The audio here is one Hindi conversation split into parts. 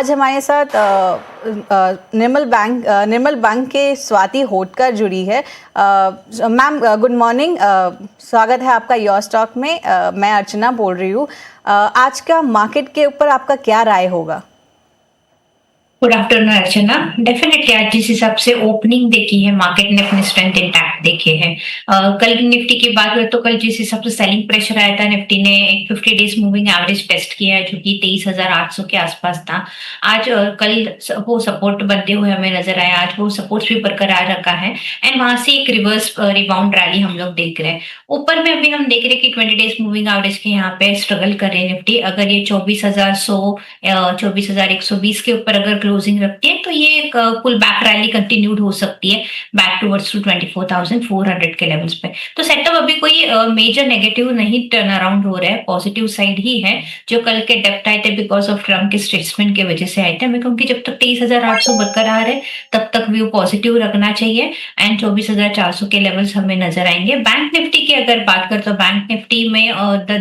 आज हमारे साथ निर्मल बैंक के स्वाति होटकर जुड़ी है। मैम गुड मॉर्निंग, स्वागत है आपका योर स्टॉक में। मैं अर्चना बोल रही हूँ। आज का मार्केट के ऊपर आपका क्या राय होगा? गुड आफ्टरनून अर्चना। डेफिनेटली आज जिस हिसाब से ओपनिंग देखी है मार्केट ने अपनी स्ट्रेंथ इंटैक्ट देखे है। कल निफ्टी की बात करें तो कल जिस हिसाब से सेलिंग प्रेशर आया था, निफ्टी ने एक 50 डेज मूविंग एवरेज टेस्ट किया है जो कि 23,800 के आसपास था। आज कल वो सपोर्ट बनते हुए हमें नजर आया। आज वो सपोर्ट भी बरकरार रखा है एंड वहां से एक रिवर्स रिबाउंड रैली हम लोग देख रहे हैं। ऊपर में अभी हम देख रहे हैं कि 20 डेज मूविंग एवरेज के यहाँ पे स्ट्रगल कर रहे हैं निफ्टी। अगर ये 24,120 के ऊपर अगर क्लोजिंग रखती है तो ये एक पुल बैक रैली कंटिन्यूड हो सकती है बैक टुवर्ड्स टू 24,400 के लेवल्स पे। तो सेटअप अभी कोई मेजर नेगेटिव नहीं टर्न अराउंड हो रहा है, पॉजिटिव साइड ही है। जो कल के डेप्थ आए थे बिकॉज ऑफ ट्रम्प के स्टेटमेंट की वजह से आए थे। मैं कहूँगी जब तक 23,800 बरकरार है तब तक व्यू पॉजिटिव रखना चाहिए एंड 24,400 के लेवल्स हमें नजर आएंगे। बैंक निफ्टी की अगर बात करें तो बैंक निफ्टी में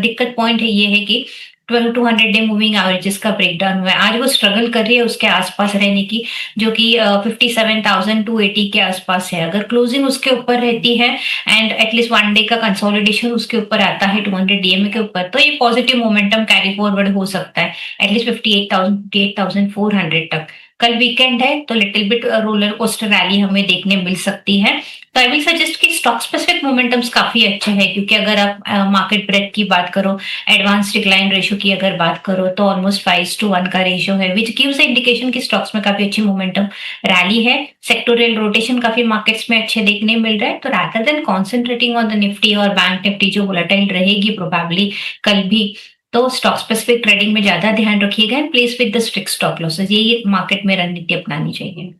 दिक्कत पॉइंट ये है कि 12-200 डे मूविंग एवरेजेस का ब्रेकडाउन हुआ है। आज वो स्ट्रगल कर रही है उसके आसपास रहने की, जो कि 57,280 के आसपास है। अगर क्लोजिंग उसके ऊपर रहती है एंड एटलीस्ट वन डे का कंसोलिडेशन उसके ऊपर आता है 200 डीएमए के ऊपर, तो ये पॉजिटिव मोमेंटम कैरी फॉरवर्ड हो सकता है एटलीस्ट 58,400 तक। कल वीकेंड है तो little bit roller coaster rally हमें देखने मिल सकती है। तो आई विल सजेस्ट कि स्टॉक स्पेसिफिक मोमेंटम्स काफी अच्छे हैं, क्योंकि अगर आप मार्केट ब्रेथ की बात करो, एडवांस डिक्लाइन रेशो की अगर बात करो तो ऑलमोस्ट 5:1 का रेशो है, विच गिव्स इंडिकेशन कि स्टॉक्स में काफी अच्छी मोमेंटम रैली है। सेक्टोरियल रोटेशन काफी मार्केट्स में अच्छे देखने मिल रहे हैं। तो rather than concentrating on the Nifty और बैंक निफ्टी जो वोलेटाइल रहेगी प्रोबेबली कल भी, तो स्टॉक स्पेसिफिक ट्रेडिंग में ज्यादा ध्यान रखिएगा and please with the strict stop losses. यही मार्केट में रणनीति अपनानी चाहिए।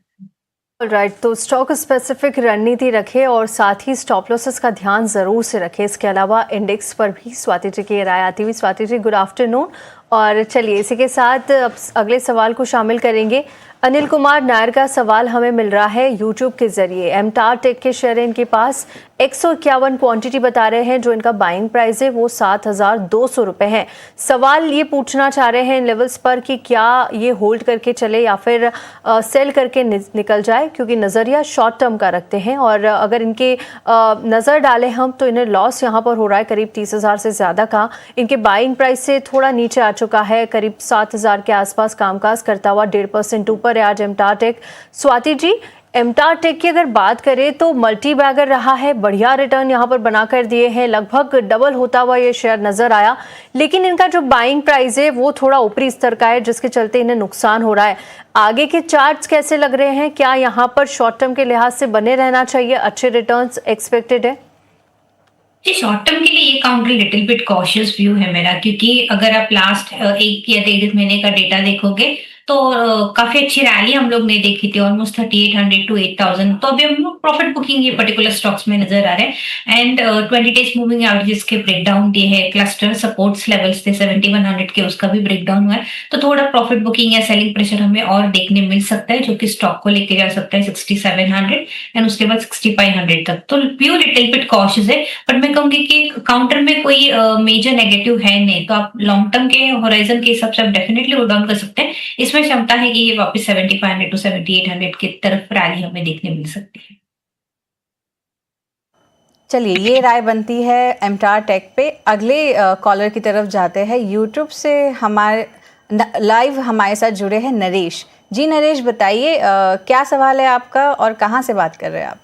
राइट, तो स्टॉक स्पेसिफिक रणनीति रखें और साथ ही स्टॉप लॉसेस का ध्यान ज़रूर से रखें। इसके अलावा इंडेक्स पर भी स्वाति जी की राय आती हुई। Swati ji good afternoon. और चलिए इसी के साथ अब अगले सवाल को शामिल करेंगे। अनिल कुमार नायर का सवाल हमें मिल रहा है यूट्यूब के जरिए। एमटार टेक के शेयर इनके पास 151 क्वांटिटी बता रहे हैं, जो इनका बाइंग प्राइस है वो 7,200 रुपये है। सवाल ये पूछना चाह रहे हैं इन लेवल्स पर कि क्या ये होल्ड करके चले या फिर सेल करके निकल जाए, क्योंकि नज़रिया शॉर्ट टर्म का रखते हैं और अगर इनके नज़र डालें हम तो इन्हें लॉस यहाँ पर हो रहा है करीब 30,000 से ज़्यादा का। इनके बाइंग प्राइस से थोड़ा नीचे आ चुका है, करीब 7,000 के आसपास कामकाज करता हुआ 1.5% ऊपर है आज एमटार टेक। स्वाति जी, एमटार टेक की अगर बात करें तो मल्टी बैगर रहा है, बढ़िया रिटर्न यहाँ पर बनाकर दिए हैं, लगभग डबल होता हुआ ये शेयर नजर आया, लेकिन इनका जो बाइंग प्राइस है वो थोड़ा ऊपरी स्तर का है, जिसके चलते इन्हें नुकसान हो रहा है। आगे के चार्ट्स कैसे लग रहे हैं? क्या यहाँ पर शॉर्ट टर्म के लिहाज से बने रहना चाहिए? अच्छे रिटर्न्स एक्सपेक्टेड है? जी, शॉर्ट टर्म के लिए ये counter little bit cautious view है मेरा, क्योंकि अगर आप लास्ट एक या 1.5 महीने का डेटा देखोगे तो काफी अच्छी रैली हम लोग ने देखी थी, ऑलमोस्ट 3,800 to 8,000। तो अभी हम लोग प्रॉफिट बुकिंग ये पर्टिकुलर स्टॉक्स में नजर आ रहे हैं एंड 20 डेज मूविंग एवरेजेस के ब्रेकडाउन दिए हैं। क्लस्टर सपोर्ट्स लेवल्स थे 7,100 के, उसका भी ब्रेकडाउन हुआ है। तो थोड़ा प्रॉफिट बुकिंग या सेलिंग प्रेशर हमें और देखने मिल सकता है, जो कि स्टॉक को लेके जा सकता है 6,700 एंड उसके बाद 6,500 तक। तो व्यू लिटिल बिट कॉशियस है, बट मैं कहूंगी कि काउंटर में कोई मेजर नेगेटिव है नहीं, तो आप लॉन्ग टर्म के होराइजन के हिसाब से आप डेफिनेटली होल्ड ऑन कर सकते हैं। इसमें क्षमता है कि ये वापस 7,500 to 7,800 की तरफ रैली हमें देखने मिल सकती है। चलिए ये राय बनती है एमटार टेक पे। अगले कॉलर की तरफ जाते हैं। यूट्यूब से हमारे लाइव हमारे साथ जुड़े हैं नरेश जी। नरेश बताइए क्या सवाल है आपका और कहाँ से बात कर रहे हैं आप?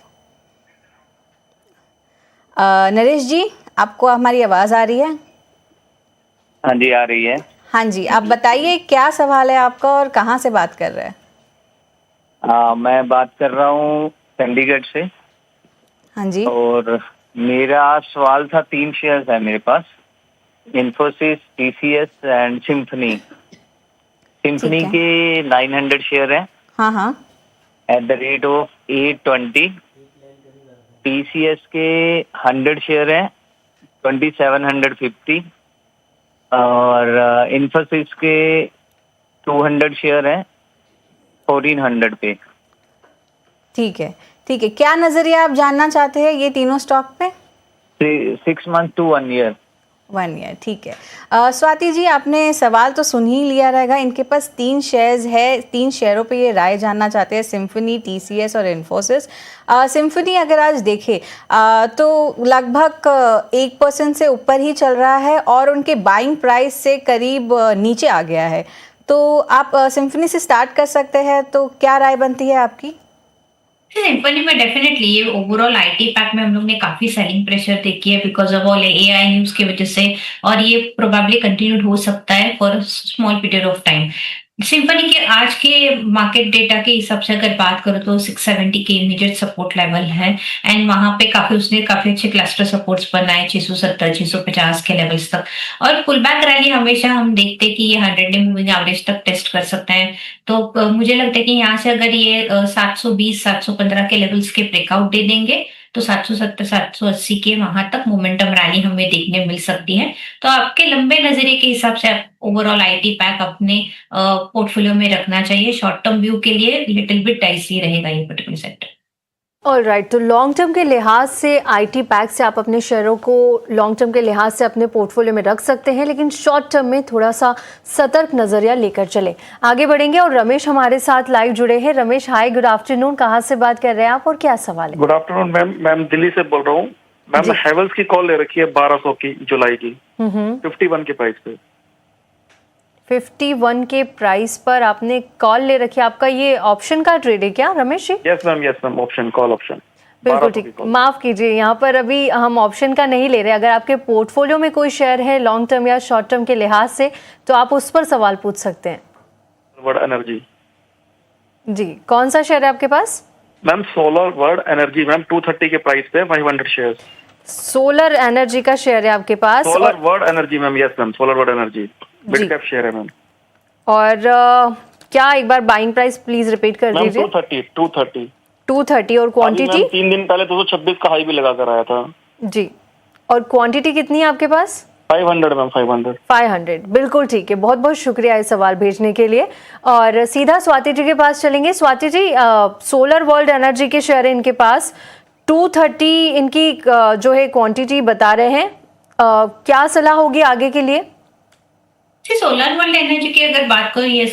नरेश जी, आपको हमारी आवाज़ आ रही है? हाँ जी, आ रही है। हाँ जी, आप बताइए क्या सवाल है आपका और कहाँ से बात कर रहे हैं? मैं बात कर रहा हूँ चंडीगढ़ से। हाँ जी। और मेरा सवाल था, 3 शेयर्स है मेरे पास, Infosys, TCS and Symphony. Symphony के 900 शेयर हैं। हाँ हाँ। At the rate of 820। TCS के 100 शेयर हैं, 2,750। और इन्फोसिस के 200 शेयर हैं, 1,400 पे। ठीक है ठीक है। क्या नजरिया आप जानना चाहते हैं ये तीनों स्टॉक पे? 6 months to 1 year। 1 ईयर, ठीक है। स्वाति जी, आपने सवाल तो सुन ही लिया रहेगा। इनके पास 3 शेयर्स है, 3 शेयरों पे ये राय जानना चाहते हैं, सिम्फनी, टीसीएस और इन्फोसिस। सिम्फनी अगर आज देखें तो लगभग 1% से ऊपर ही चल रहा है और उनके बाइंग प्राइस से करीब नीचे आ गया है। तो आप सिम्फनी से स्टार्ट कर सकते हैं, तो क्या राय बनती है आपकी? सिम्फनी में डेफिनेटली ये ओवरऑल आईटी पैक में हम लोग ने काफी सेलिंग प्रेशर देखी है because of all AI news की वजह से, और ये प्रोबेबली कंटिन्यूड हो सकता है for small period of time. Symphony के आज के मार्केट डेटा के हिसाब से अगर बात करो तो 670 के इमीडिएट सपोर्ट लेवल है, एंड वहां पे उसने काफी अच्छे क्लस्टर सपोर्ट्स बनाए 670 650 के लेवल्स तक। और पुल बैक रैली हमेशा हम देखते हैं कि ये 100 डे मूविंग एवरेज तक टेस्ट कर सकते हैं। तो मुझे लगता है कि यहाँ से अगर ये 720 715 के लेवल्स के ब्रेकआउट दे देंगे तो 770 780 के वहां तक मोमेंटम रैली हमें देखने मिल सकती है। तो आपके लंबे नजरिए के हिसाब से आप ओवरऑल आईटी पैक अपने पोर्टफोलियो में रखना चाहिए। शॉर्ट टर्म व्यू के लिए लिटिल बिट डाइसी रहेगा ये पर्टिकुलर सेक्टर। ऑलराइट, तो लॉन्ग टर्म के लिहाज से आईटी पैक से आप अपने शेयरों को लॉन्ग टर्म के लिहाज से अपने पोर्टफोलियो में रख सकते हैं, लेकिन शॉर्ट टर्म में थोड़ा सा सतर्क नजरिया लेकर चले। आगे बढ़ेंगे और रमेश हमारे साथ लाइव जुड़े हैं। रमेश, हाय, गुड आफ्टरनून, कहाँ से बात कर रहे हैं आप और क्या सवाल है? गुड आफ्टरनून मैम, दिल्ली से बोल रहा हूँ मैम। हैवेल्स की कॉल ले रखी है 1200 की जुलाई की 51 के प्राइस पे। 51 के प्राइस पर आपने कॉल ले रखी है। आपका ये ऑप्शन का ट्रेड है क्या Ramesh ji? Yes ma'am, option call option. बिल्कुल ठीक, माफ कीजिए, यहाँ पर अभी हम ऑप्शन का नहीं ले रहे। अगर आपके पोर्टफोलियो में कोई शेयर है लॉन्ग टर्म या शॉर्ट टर्म के लिहाज से तो आप उस पर सवाल पूछ सकते हैं। वर्ड एनर्जी जी, कौन सा शेयर है आपके पास? Ma'am solar world energy ma'am, 230 के प्राइस पे 500 शेयर। सोलर एनर्जी का शेयर है आपके पास? Solar world energy ma'am, yes ma'am, solar world energy mid cap share है मैम। और क्या एक बार बाइंग प्राइस प्लीज रिपीट कर दीजिए। 230 और क्वांटिटी? 3 दिन पहले 226 का हाई भी लगा कर आया था जी। और क्वांटिटी कितनी है आपके पास? 500 मैम, 500। बिल्कुल ठीक है, बहुत बहुत शुक्रिया इस सवाल भेजने के लिए। और सीधा स्वाति जी के पास चलेंगे। Swati ji, solar world energy के शेयर है इनके पास, 230 इनकी जो है क्वांटिटी बता रहे हैं। क्या सलाह होगी आगे के लिए? सोलर वर्ल्ड एनर्जी की अगर बात करो, ये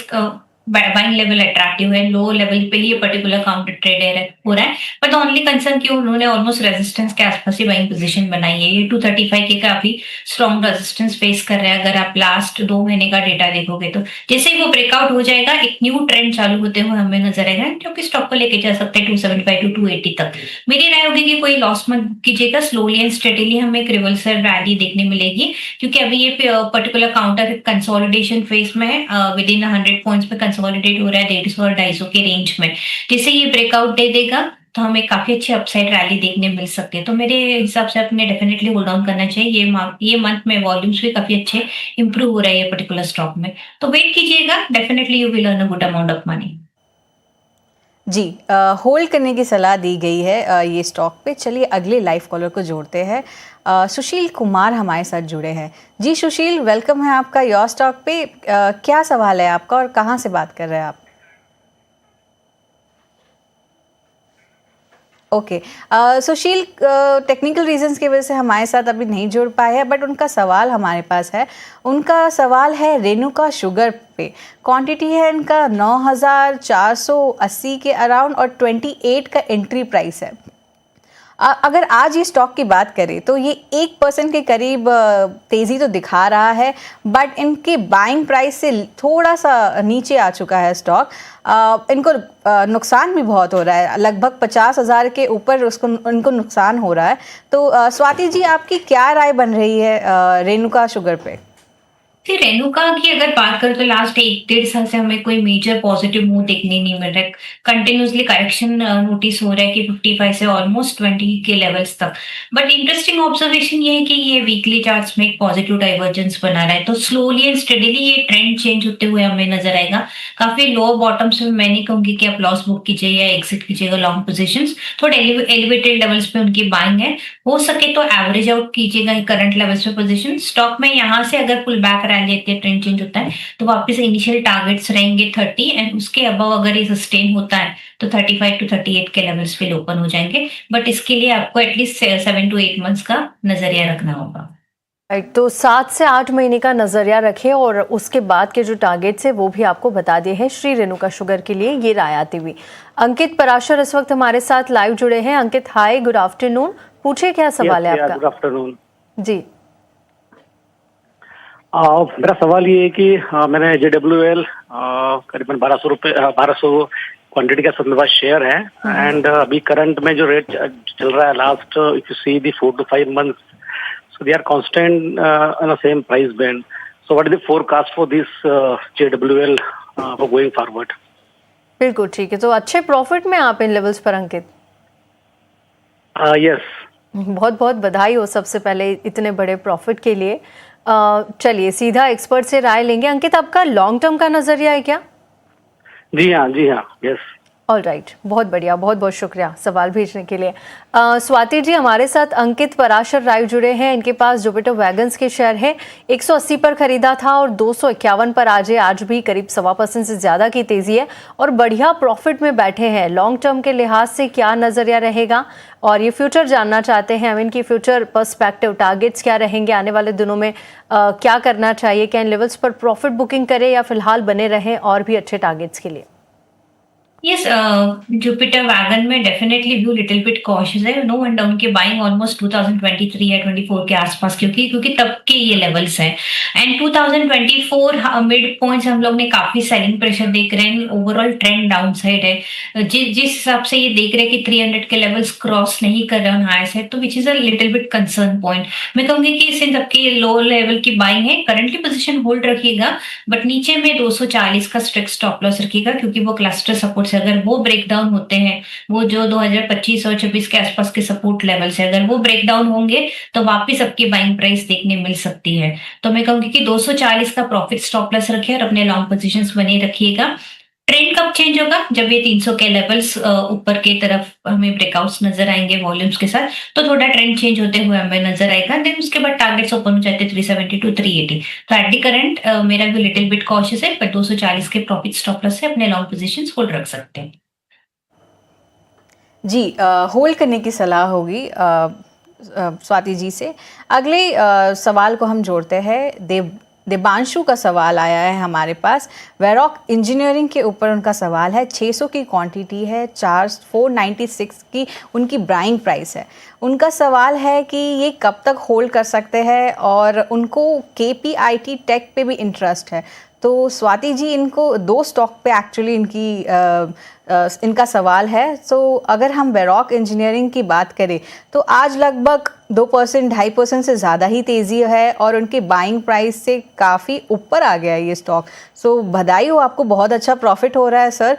बाइंग लेवल अट्रैक्टिव है, लो लेवल पे ये पर्टिकुलर काउंटर ट्रेड हो रहा है। बट द ओनली कंसर्न कि उन्होंने ऑलमोस्ट रेजिस्टेंस के आसपास ही बाइंग पोजीशन बनाई है। ये 235 के काफी स्ट्रॉन्ग रेजिस्टेंस फेस कर रहा है। अगर आप लास्ट 2 महीने का डेटा देखोगे तो जैसे ही वो ब्रेकआउट हो जाएगा, एक न्यू ट्रेंड चालू होते हुए हमें नजर आएगा, जो कि स्टॉक को लेके जा सकते हैं 275 to 280 तक। मेरी राय होगी कि कोई लॉस मत कीजिएगा, स्लोली एंड स्टेडीली हमें एक रिवर्सल रैली देखने मिलेगी, क्योंकि अभी ये पर्टिकुलर काउंटर कंसोलिडेशन फेज में है। विद इन 100 पॉइंट्स पे कंसोलिडेट हो रहा है 150 और 250 के रेंज में। जैसे ये ब्रेकआउट दे देगा तो हमें काफी अच्छी अपसाइड रैली देखने मिल सकती है। तो मेरे हिसाब से अपने डेफिनेटली होल्ड ऑन करना चाहिए। ये मंथ में वॉल्यूम्स भी काफी अच्छे इंप्रूव हो रहे हैं पर्टिकुलर स्टॉक में, तो वेट कीजिएगा, definitely you will earn a good amount of money. जी, होल्ड करने की सलाह दी गई है ये स्टॉक पे। चलिए अगले लाइव कॉलर को जोड़ते हैं। सुशील कुमार हमारे साथ जुड़े हैं। जी सुशील, वेलकम है आपका योर स्टॉक पे। क्या सवाल है आपका और कहाँ से बात कर रहे हैं आप? ओके, सुशील टेक्निकल रीजंस की वजह से हमारे साथ अभी नहीं जुड़ पाए हैं, बट उनका सवाल हमारे पास है। उनका सवाल है रेणुका शुगर पे। क्वांटिटी है इनका 9480 के अराउंड और 28 का एंट्री प्राइस है। अगर आज ये स्टॉक की बात करें तो ये 1% के करीब तेज़ी तो दिखा रहा है, बट इनके बाइंग प्राइस से थोड़ा सा नीचे आ चुका है स्टॉक। इनको नुकसान भी बहुत हो रहा है, लगभग 50,000 के ऊपर इनको नुकसान हो रहा है। तो स्वाति जी, आपकी क्या राय बन रही है रेणुका शुगर पे? फिर रेणुका की अगर बात करें तो लास्ट 1-1.5 साल से हमें कोई मेजर पॉजिटिव मूव देखने नहीं मिल रहा है। कंटिन्यूसली करेक्शन नोटिस हो रहा है कि 55 से ऑलमोस्ट 20 के लेवल्स तक। बट इंटरेस्टिंग ऑब्जर्वेशन ये है कि ये वीकली चार्ट्स में एक पॉजिटिव डाइवर्जेंस बना रहा है, तो स्लोली एंड स्टेडीली ये ट्रेंड चेंज होते हुए हमें नजर आएगा। काफी लो बॉटम्स में मैं नहीं कहूंगी कि आप लॉस बुक कीजिए या एग्जिट कीजिएगा लॉन्ग पोजिशन। थोड़े एलिवेटेड लेवल्स पे उनकी बाइंग है, हो सके तो एवरेज आउट कीजिएगा करंट लेवल्स पे पोजिशन। स्टॉक में यहाँ से अगर पुल बैक लेते ट्रेंड चेंज होता है तो वापस इनिशियल टारगेट्स रहेंगे 30, एंड उसके अबव अगर ये सस्टेन होता है तो 35 to 38 के लेवल्स पे ओपन हो जाएंगे। बट इसके लिए आपको एटलीस्ट 7 to 8 मंथ्स का नजरिया रखना होगा। राइट, तो 7 से 8 महीने का नजरिया रखें और उसके बाद के जो टारगेट्स है वो भी आपको बता दिए हैं। श्री रेणुका शुगर के लिए ये राय आती हुई अंकित पराशर इस वक्त हमारे साथ लाइव जुड़े हैं। अंकित हाय, गुड आफ्टरनून, पूछिए क्या सवाल है आपका। गुड आफ्टरनून जी। मेरा सवाल ये है कि मैंने JWL करीबन 1200 क्वांटिटी का सब मेरे पास शेयर है एंड अभी करंट में जो रेट चल रहा है last if you see the 4 to 5 months, so they are constant on the same price band. So what is the forecast for this JWL for going forward? बिल्कुल ठीक है, तो अच्छे प्रॉफिट में आप इन लेवल्स पर अंकित? यस, बहुत बहुत बधाई हो सबसे पहले इतने बड़े प्रॉफिट के लिए। चलिए सीधा एक्सपर्ट से राय लेंगे। अंकित, आपका लॉन्ग टर्म का नजरिया है क्या? जी हाँ, यस। ऑल राइट, बहुत बढ़िया, बहुत बहुत शुक्रिया सवाल भेजने के लिए। स्वाति जी हमारे साथ अंकित पराशर राय जुड़े हैं। इनके पास जुपिटर वैगन्स के शेयर है, 180 पर खरीदा था और 251 पर आज भी करीब 1.25% से ज्यादा की तेजी है और बढ़िया प्रॉफिट में बैठे हैं। लॉन्ग टर्म के लिहाज से क्या नजरिया रहेगा और ये फ्यूचर जानना चाहते हैं, इनकी फ्यूचर पर्सपेक्टिव, टारगेट्स क्या रहेंगे आने वाले दिनों में, क्या करना चाहिए, क्या इन लेवल्स पर प्रॉफिट बुकिंग करें या फिलहाल बने रहें और भी अच्छे टारगेट्स के लिए? यस, जुपिटर वैगन में definitely view little bit cautious है। नो वंडर उनके बाइंग ऑलमोस्ट 2023 या 24 के आसपास, क्योंकि तब के ये लेवल्स हैं। एंड 2024 मिड पॉइंट्स हम लोग ने काफी सेलिंग प्रेशर देख रहे हैं। ओवरऑल ट्रेंड डाउन साइड है। जिस हिसाब से ये देख रहे हैं कि 300 के लेवल्स क्रॉस नहीं कर रहे हैं हाई साइड, तो which is a little bit concern point. मैं कहूंगी कि सिंस आपकी लो लेवल की बाइंग है, करंटली पोजीशन होल्ड रखिएगा, बट नीचे में 240 का स्ट्रिक्ट स्टॉप लॉस रखिएगा, क्योंकि वो क्लस्टर सपोर्ट से अगर वो ब्रेक डाउन होते हैं, वो जो 2025 और 26 के आसपास के सपोर्ट लेवल से अगर वो ब्रेक डाउन होंगे तो वापस आपकी बाइंग प्राइस देखने मिल सकती है। तो मैं कहूंगी कि 240 का प्रॉफिट स्टॉप लॉस रखिए और अपने लॉन्ग पोजीशंस बने रखिएगा। ट्रेंड कब चेंज होगा? जब ये 300 के लेवल्स ऊपर की तरफ हमें ब्रेकआउट्स नजर आएंगे वॉल्यूम्स के साथ, तो थोड़ा ट्रेंड चेंज होते हुए हमें नजर आएगा। देन उसके बाद टारगेट्स ओपन हो जाते हैं 370 to 380। तो एट दी करंट मेरा भी लिटिल बिट कॉशियस है, पर 240 के प्रॉफिट स्टॉप लॉस से अपने लॉन्ग पोजीशंस होल्ड रख सकते हैं। जी, होल्ड करने की सलाह होगी स्वाति जी से। अगले सवाल को हम जोड़ते हैं। देवांशु का सवाल आया है हमारे पास। वेरॉक इंजीनियरिंग के ऊपर उनका सवाल है। 600 की क्वांटिटी है, 496 की उनकी बाइंग प्राइस है। उनका सवाल है कि ये कब तक होल्ड कर सकते हैं और उनको KPIT टेक पे भी इंटरेस्ट है। तो स्वाति जी, इनको 2 स्टॉक पे एक्चुअली इनका सवाल है। सो अगर हम वेरॉक इंजीनियरिंग की बात करें तो आज लगभग 2%, 2.5% से ज़्यादा ही तेज़ी है और उनके बाइंग प्राइस से काफ़ी ऊपर आ गया है ये स्टॉक। सो बधाई हो, आपको बहुत अच्छा प्रॉफिट हो रहा है सर।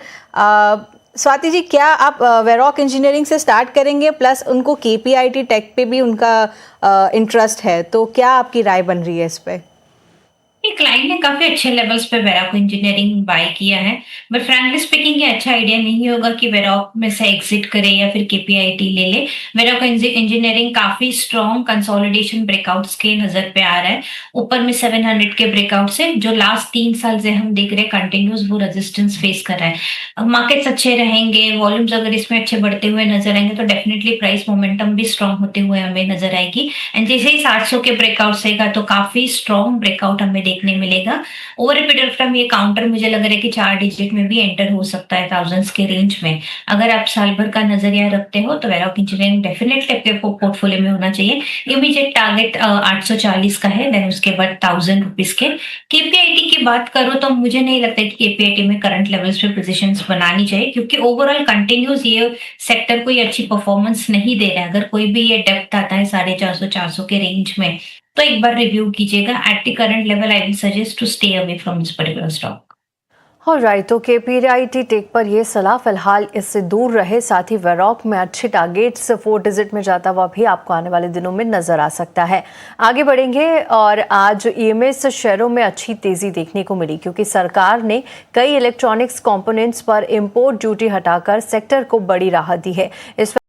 स्वाति जी, क्या आप वेरॉक इंजीनियरिंग से स्टार्ट करेंगे? प्लस उनको KPIT टेक पे भी उनका इंटरेस्ट है, तो क्या आपकी राय बन रही है इस पर? क्लाइंट ने काफी अच्छे लेवल्स पे वेरॉक इंजीनियरिंग बाय किया है, बट फ्रैंकली स्पीकिंग ये अच्छा आइडिया नहीं होगा कि वेरॉक में से एग्जिट करे या फिर KPIT ले ले। वेरॉक इंजीनियरिंग काफी स्ट्रॉन्ग कंसोलिडेशन ब्रेकआउट्स के नजर पे आ रहा है। ऊपर में 700 के ब्रेकआउट से जो लास्ट 3 साल से हम देख रहे हैं कंटिन्यूस वो रेजिस्टेंस फेस कर रहा है। मार्केट्स अच्छे रहेंगे, वॉल्यूम्स अगर इसमें अच्छे बढ़ते हुए नजर आएंगे तो डेफिनेटली प्राइस मोमेंटम भी स्ट्रॉन्ग होते हुए हमें नजर आएगी। एंड जैसे ही 700 के ब्रेकआउट रहेगा तो काफी स्ट्रॉन्ग ब्रेकआउट हमें देखने मिलेगा। Over a period of time ये काउंटर मुझे लग रहा है कि 4 डिजिट में भी एंटर हो सकता है थाउजेंड्स के रेंज में। अगर आप साल भर का नजरिया रखते हो तो वेरॉक इंजीनियरिंग डेफिनेटली आपके पोर्टफोलियो में होना चाहिए। इमीडिएट टारगेट 840 का है, देन उसके बाद 1000 रुपीज के। KPIT की बात करो तो मुझे नहीं लगता कि KPIT में करंट लेवल्स पे पोजीशंस बनानी चाहिए, क्योंकि ओवरऑल कंटिन्यूस ये सेक्टर कोई अच्छी परफॉर्मेंस नहीं दे रहा है। अगर कोई भी ये डेप्थ आता है 450-400 के रेंज में तो एक बार रिव्यू कीजिएगा। At the current level I will suggest to stay away from this particular stock. Alright, तो KPIT टेक पर ये सलाह, फिलहाल इससे दूर रहे। साथ ही वेरॉक में अच्छे टारगेट्स 4 डिजिट में जाता हुआ भी आपको आने वाले दिनों में नजर आ सकता है। आगे बढ़ेंगे और आज EMS शेयरों में अच्छी तेजी देखने को मिली, क्योंकि सरकार ने कई इलेक्ट्रॉनिक्स कंपोनेंट्स पर इंपोर्ट ड्यूटी हटाकर सेक्टर को बड़ी राहत दी है। इस